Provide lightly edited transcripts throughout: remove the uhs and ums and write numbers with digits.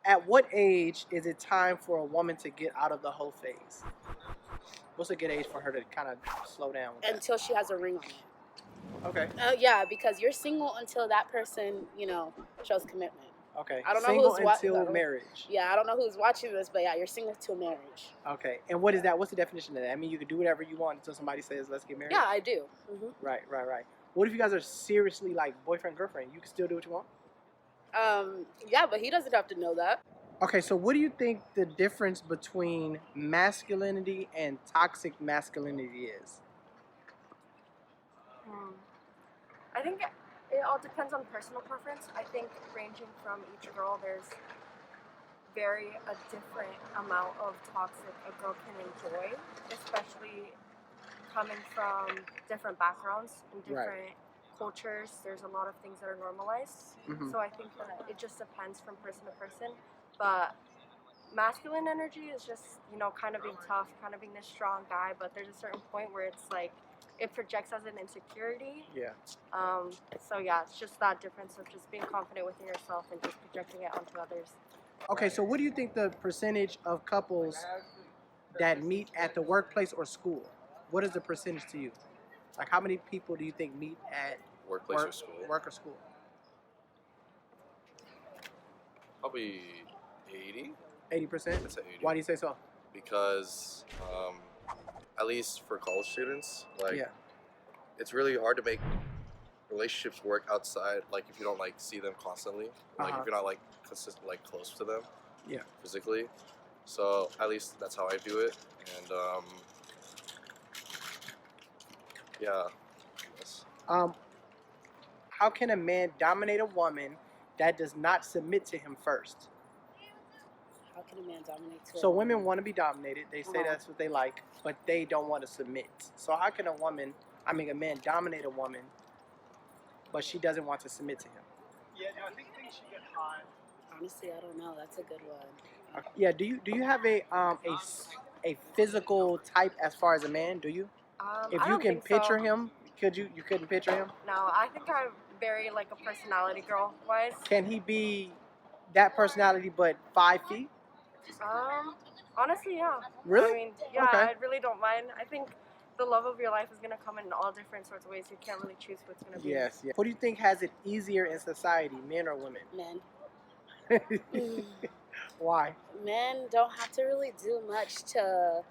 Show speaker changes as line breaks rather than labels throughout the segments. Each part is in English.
At what age is it time for a woman to get out of the whole phase? What's a good age for her to kind of slow down with that?
Until she has a ring on it.
Okay.
Yeah, because you're single until that person, shows commitment.
Okay.
I don't know
Single
who's
until marriage.
Yeah, I don't know who's watching this, but yeah, you're single till marriage.
Okay. And what is that? What's the definition of that? I mean, you can do whatever you want until somebody says, let's get married?
Yeah, I do.
Right. What if you guys are seriously like boyfriend, girlfriend? You can still do what you want?
Yeah, but he doesn't have to know that.
Okay, so what do you think the difference between masculinity and toxic masculinity is?
I think it all depends on personal preference. I think ranging from each girl, there's a different amount of toxic a girl can enjoy, especially coming from different backgrounds and different cultures. There's a lot of things that are normalized. So I think that it just depends from person to person. But masculine energy is just, kind of being tough, kind of being this strong guy, but there's a certain point where it's like it projects as an insecurity.
Yeah.
So yeah, it's just that difference of just being confident within yourself and just projecting it onto others.
Okay, so what do you think the percentage of couples that meet at the workplace or school? What is the percentage to you? Like, how many people do you think meet at
Workplace or school?
Work or school?
Probably 80.
80%?
I'd say 80.
Why do you say so?
Because, at least for college students,
Yeah.
it's really hard to make relationships work outside. Like, if you don't see them constantly, if you're not consistent, close to them,
Yeah.
physically. So at least that's how I do it, and yeah. Yes.
How can a man dominate a woman that does not submit to him first?
How can a man dominate?
So women want to be dominated. They say that's what they like, but they don't want to submit. So how can a man dominate a woman, but she doesn't want to submit to him?
Yeah, no, I think things should get hot.
Honestly, I don't know. That's a good one.
Yeah. Do you have a physical type as far as a man? Do you? If
I
you
don't
can
think
picture
so.
him, you couldn't picture him?
No, I think I'm very a personality girl wise.
Can he be that personality but 5 feet?
Honestly, yeah.
Really?
I mean, yeah,
Okay.
I really don't mind. I think the love of your life is gonna come in all different sorts of ways. You can't really choose what's gonna be.
Yes. Who do you think has it easier in society, men or women?
Men.
Why?
Men don't have to really do much to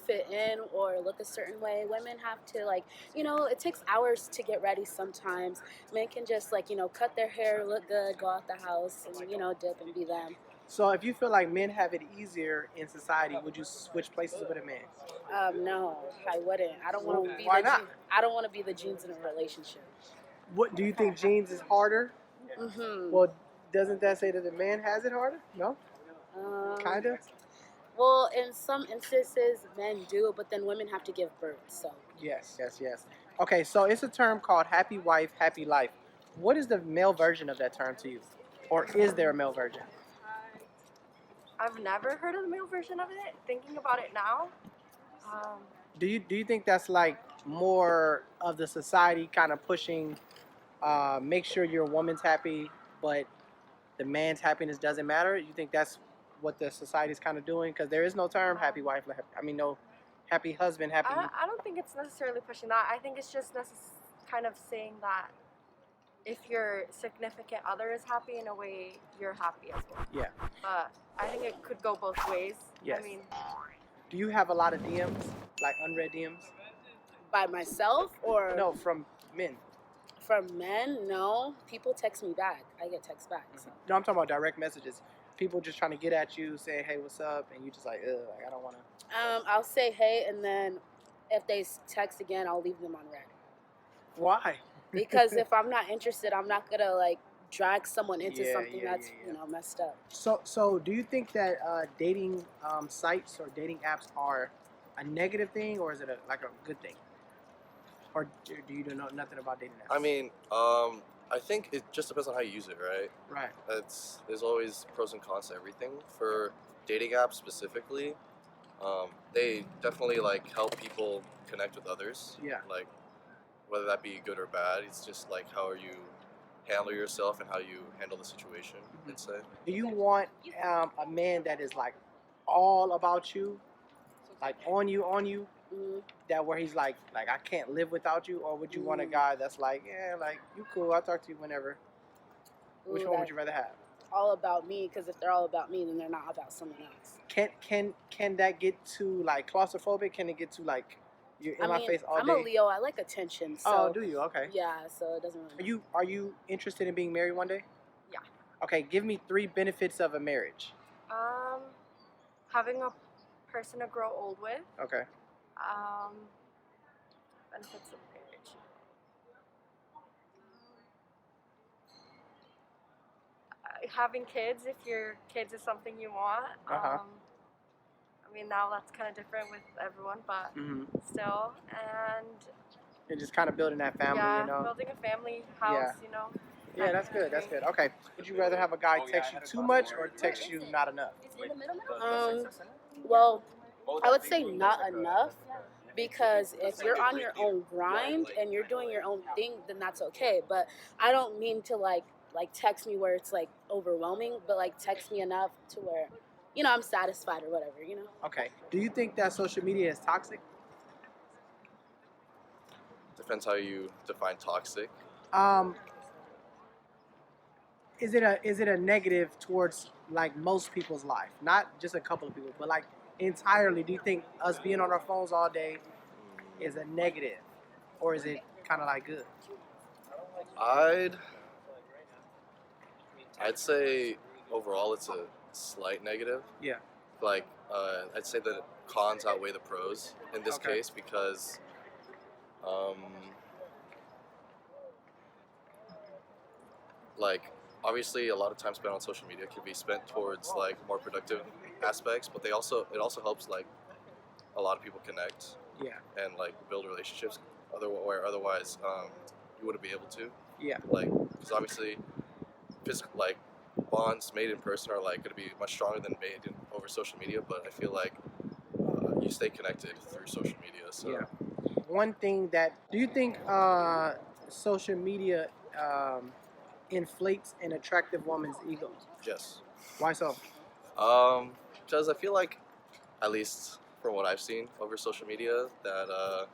fit in or look a certain way. Women have to it takes hours to get ready sometimes. Men can just cut their hair, look good, go out the house and dip and be them.
So if you feel like men have it easier in society, would you switch places with a man?
No, I wouldn't. I don't want to be
Why not?
I don't want to be the jeans in a relationship.
What do you think jeans is harder?
Mm-hmm.
Well, doesn't that say that the man has it harder? No? Kind of?
Well, in some instances, men do, but then women have to give birth, so.
Yes. Okay, so it's a term called happy wife, happy life. What is the male version of that term to you? Or is there a male version?
I've never heard of the male version of it. Thinking about it now.
Do you think that's more of the society kind of pushing, make sure your woman's happy, but the man's happiness doesn't matter? You think that's what the society's kind of doing? Because there is no term happy wife, no happy husband, happy.
I don't think it's necessarily pushing that. I think it's just kind of saying that if your significant other is happy, in a way, you're happy as well.
Yeah.
But I think it could go both ways.
Yes.
I mean,
do you have a lot of DMs, like unread DMs?
By myself or?
No, from men.
From men, no. People text me back. I get texts back. So.
No, I'm talking about direct messages. People just trying to get at you, saying, "Hey, what's up?" And you just I don't want to.
I'll say hey, and then if they text again, I'll leave them on red.
Why?
Because if I'm not interested, I'm not gonna drag someone into something that's messed up.
So do you think that dating sites or dating apps are a negative thing, or is it a good thing? Or do you know nothing about dating apps?
I mean, I think it just depends on how you use it, right?
Right.
There's always pros and cons to everything. For dating apps specifically, they definitely help people connect with others.
Yeah.
Whether that be good or bad, it's just how are you handle yourself and how you handle the situation. I'd say.
Do you want a man that is like all about you, like on you,
Mm,
that where he's like I can't live without you, or would you want a
Mm.
guy that's like, yeah, like you cool, I'll talk to you whenever? Which
ooh,
one would
that-
you rather have?
all about me, because if they're all about me, then they're not about someone else.
Can that get too like claustrophobic? Can it get too like you're in
I
my
mean,
face all
I'm
day?
a Leo. I like attention. So
Oh, do you? Okay.
yeah, so it doesn't really.
Are you interested in being married one day?
Yeah.
Okay, give me 3 benefits of a marriage.
Having a person to grow old with.
Okay.
Benefits of marriage. Having kids, if your kids is something you want.
Uh-huh.
I mean, now that's kind of different with everyone, but
Mm-hmm.
still. And
And just kind of building that family,
yeah,
you know.
building a family house, you know.
Yeah, that's good. That's good. Okay. Would you rather have a guy text you too much or text you not enough?
Well, I would say not enough, because if you're on your own grind and you're doing your own thing, then that's okay. But I don't mean to like text me where it's like overwhelming, but like text me enough to where, you know, I'm satisfied or whatever, you know.
Okay. Do you think that social media is toxic?
Depends how you define toxic.
Is it a negative towards like most people's life? Not just a couple of people, but like entirely. Do you think us being on our phones all day is a negative, or is it kind of like good?
I'd say overall it's a slight negative.
Yeah.
Like I'd say the cons outweigh the pros in this
Okay.
case because like obviously a lot of time spent on social media can be spent towards like more productive aspects, but it also helps like a lot of people connect
Yeah.
and like build relationships where otherwise you wouldn't be able to.
Yeah.
Like because obviously physical like bonds made in person are like going to be much stronger than made over social media, but I feel like you stay connected through social media. So
Yeah. One thing that do you think social media inflates an attractive woman's ego?
yes,
Why so?
because I feel like at least from what I've seen over social media that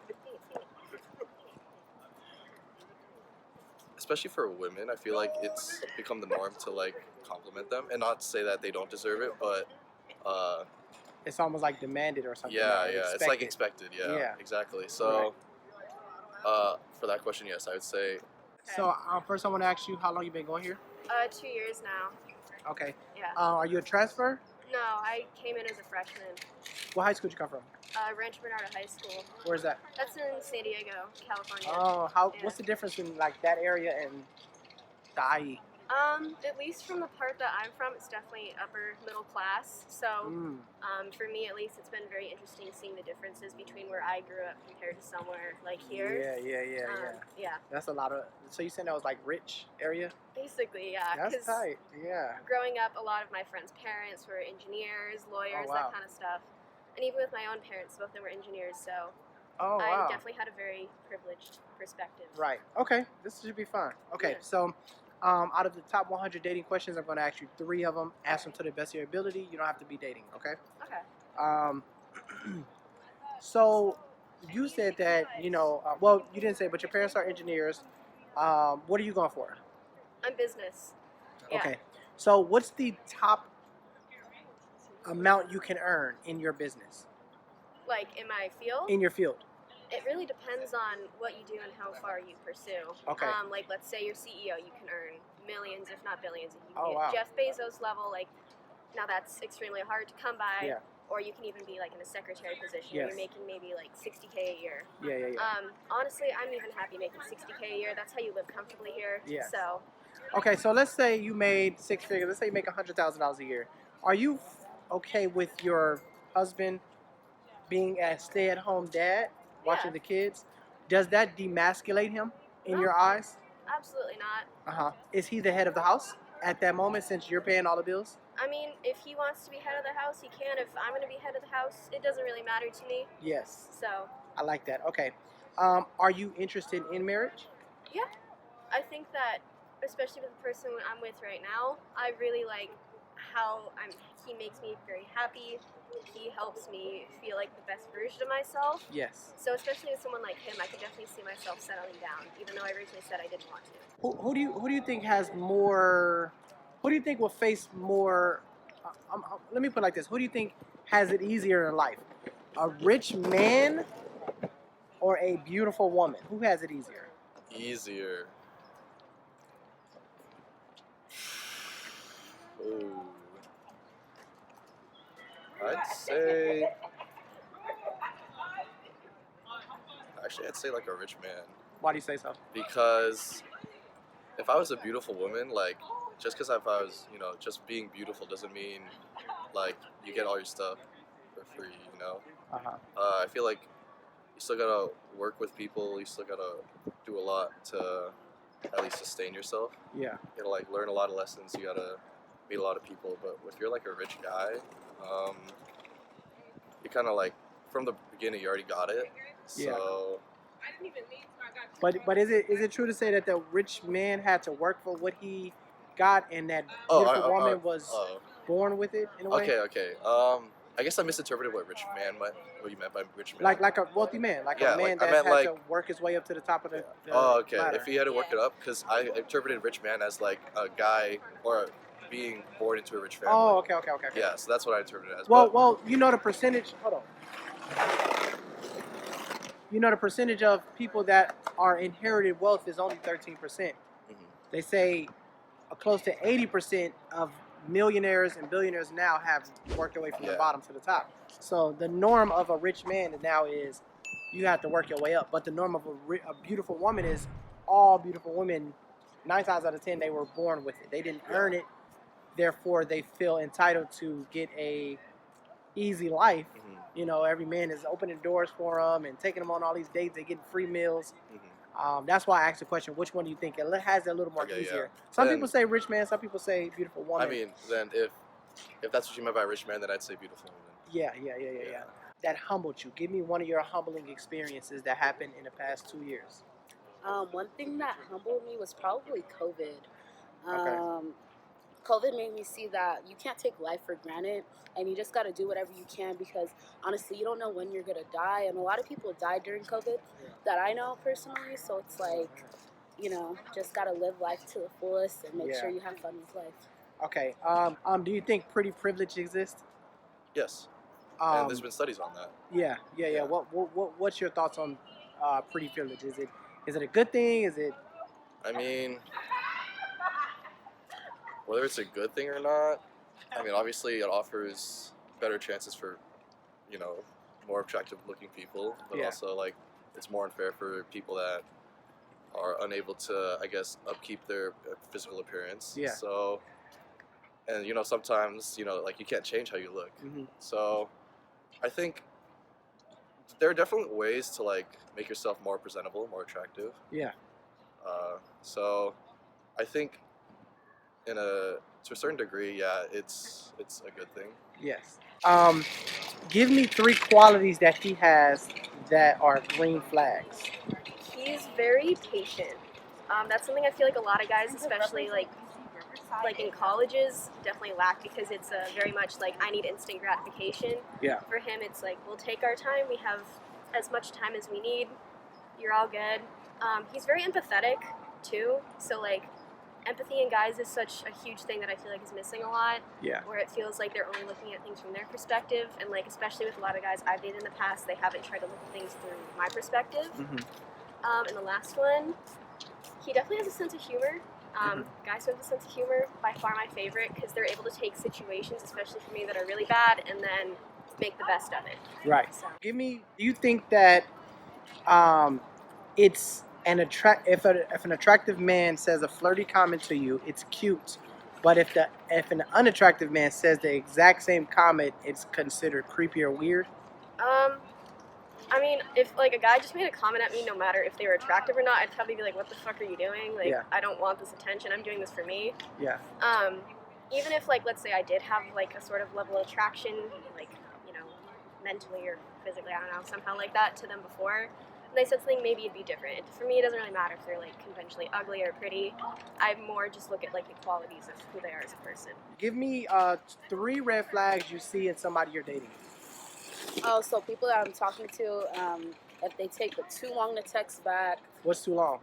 especially for women, I feel like it's become the norm to like compliment them, and not to say that they don't deserve it, but
It's almost like demanded or something.
yeah,
or
yeah, it's like
expected.
expected. Yeah,
Yeah.
exactly. So for that question, yes, I would say
So first, I want to ask you how long you been going here.
2 years now.
Okay.
Yeah.
Are you a transfer?
No, I came in as a freshman.
What high school did you come from?
Rancho Bernardo High School.
Where's that?
That's in San Diego, California.
Oh,
Yeah.
what's the difference in like that area and the IE?
At least from the part that I'm from, it's definitely upper middle class. So,
Mm.
for me at least, it's been very interesting seeing the differences between where I grew up compared to somewhere like here.
Yeah.
Yeah,
That's a lot of. So you said that was like rich area?
basically, yeah.
That's
'cause
tight. Yeah.
growing up, a lot of my friends' parents were engineers, lawyers,
wow.
that kind of stuff. And even with my own parents, both of them were engineers, so
Oh
I
wow.
definitely had a very privileged perspective.
Right. Okay. This should be fun. Okay.
Yeah.
So, out of the top 100 dating questions, I'm going to ask you 3 of them. Ask them to the best of your ability. You don't have to be dating. Okay.
Okay.
So, you said that well, you didn't say, but your parents are engineers. What are you going for?
I'm business. Yeah.
Okay. So, what's the top amount you can earn in your business,
Like in my field,
in your field?
it really depends on what you do and how far you pursue.
Okay.
Like let's say you're CEO, you can earn millions, if not billions. If you
Oh,
get
wow.
Jeff Bezos level, like now that's extremely hard to come by.
Yeah.
Or you can even be like in a secretary position.
Yes.
You're making maybe like $60K a year.
Yeah.
Honestly, I'm even happy making $60K a year. That's how you live comfortably here.
Yeah.
So
Okay, so let's say you made 6 figures. Let's say you make $100,000 a year. Are you okay with your husband being a stay-at-home dad, watching
Yeah.
the kids? Does that demasculate him in
No.
your eyes?
absolutely not.
Is he the head of the house at that moment since you're paying all the bills?
I mean, if he wants to be head of the house, he can. If I'm going to be head of the house, it doesn't really matter to me.
Yes,
So
I like that. Okay. Are you interested in marriage?
I think that especially with the person I'm with right now, I really like how he makes me very happy. He helps me feel like the best version of myself.
Yes.
So especially with someone like him, I could definitely see myself settling down, even though I originally said I didn't want to.
Who do you think has more? Who do you think will face more? Let me put it like this: who do you think has it easier in life? A rich man or a beautiful woman? Who has it easier?
Easier. Ooh. I'd say. Actually, I'd say like a rich man.
Why do you say so?
Because if I was a beautiful woman, like, just because if I was, just being beautiful doesn't mean, like, you get all your stuff for free, you know?
Uh-huh.
I feel like you still gotta work with people, you still gotta do a lot to at least sustain yourself.
Yeah.
You gotta, like, learn a lot of lessons, you gotta meet a lot of people, but if you're, like, a rich guy, you kind of, like, from the beginning, you already got it, so...
But is it true to say that the rich man had to work for what he got, and that
Oh,
beautiful woman was
oh.
born with it in a way?
Okay. I guess I misinterpreted what what you meant by rich man.
Like a wealthy man, like
Yeah,
a man
like, I
that
meant,
had
like-
to work his way up to the top of the
Oh, okay.
ladder.
If he had to work it up, because I interpreted rich man as like a guy or being born into a rich family.
Oh, okay.
Yeah, so that's what I interpreted it as.
Well, you know the percentage. Hold on. You know the percentage of people that are inherited wealth is only 13%.
Mhm.
They say close to 80% of millionaires and billionaires now have worked their way from the
Yeah.
bottom to the top. So the norm of a rich man now is you have to work your way up. But the norm of a beautiful woman is all beautiful women, 9 times out of 10, they were born with it. They didn't earn it. Therefore, they feel entitled to get a easy life.
Mhm.
You know, every man is opening doors for them and taking them on all these dates. They getting free meals.
Mhm.
That's why I asked the question, which one do you think it has it a little more
Okay,
easier?
yeah.
Some
Then-
people say rich man, some people say beautiful woman.
I mean, then if that's what you meant by rich man, then I'd say beautiful woman.
Yeah. That humbled you. Give me one of your humbling experiences that happened in the past 2 years.
One thing that humbled me was probably COVID.
Okay.
COVID made me see that you can't take life for granted, and you just got to do whatever you can, because honestly, you don't know when you're going to die. And a lot of people died during COVID that I know personally. So it's like, just got to live life to the fullest and make
Yeah.
sure you have fun with life.
Okay. Do you think pretty privilege exists?
Yes.
Um,
And there's been studies on that.
yeah.
Yeah.
What's your thoughts on pretty privilege? Is it a good thing? Is it?
I mean, whether it's a good thing or not, I mean, obviously it offers better chances for, more attractive looking people, but
Yeah.
also, like, it's more unfair for people that are unable to, I guess, upkeep their physical appearance.
Yeah.
So, and, sometimes, like, you can't change how you look.
Mhm.
So, I think there are definitely ways to, like, make yourself more presentable, more attractive.
Yeah.
So, I think to a certain degree, yeah, it's a good thing.
Yes. Give me 3 qualities that he has that are green flags.
He's very patient. That's something I feel like a lot of guys, especially like in colleges, definitely lack, because it's very much like I need instant gratification.
Yeah.
For him, it's like we'll take our time. We have as much time as we need. You're all good. He's very empathetic too. So like empathy in guys is such a huge thing that I feel like is missing a lot.
Yeah.
Where it feels like they're only looking at things from their perspective, and like especially with a lot of guys I've dated in the past, they haven't tried to look at things through my perspective.
Mhm.
And the last one, he definitely has a sense of humor. Guys who have a sense of humor, by far my favorite, because they're able to take situations, especially for me, that are really bad, and then make the best of it.
Right.
So,
Do you think that it's if an attractive man says a flirty comment to you, it's cute, but if an unattractive man says the exact same comment, it's considered creepy or weird?
I mean, if like a guy just made a comment at me, no matter if they were attractive or not, I'd probably be like, "What the fuck are you doing? Like,
Yeah.
I don't want this attention. I'm doing this for me."
Yeah.
Even if like, let's say I did have like a sort of level of attraction, like mentally or physically, I don't know, somehow like that to them before.
they said something, maybe it'd be different. For me, it doesn't really matter if they're like conventionally ugly or pretty. I more just look at like the qualities of who they are as a person.
Give me 3 red flags you see in somebody you're dating.
Oh, so people that I'm talking to, if they take too long to text back,
What's too long?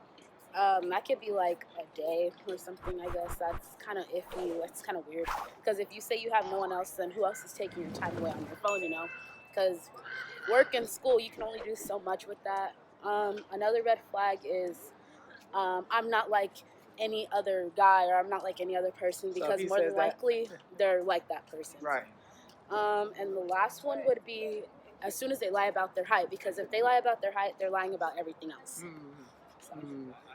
that could be like a day or something. I guess that's kind of iffy. That's kind of weird. Because if you say you have no one else, then who else is taking your time away on your phone? You know, because work and school, you can only do so much with that. Another red flag is I'm not like any other guy, or I'm not like any other person,
So if
because
he
more
says
than
that-
likely they're like that person.
Right.
And the last one would be as soon as they lie about their height, because if they lie about their height, they're lying about everything else.
Mm. Mm.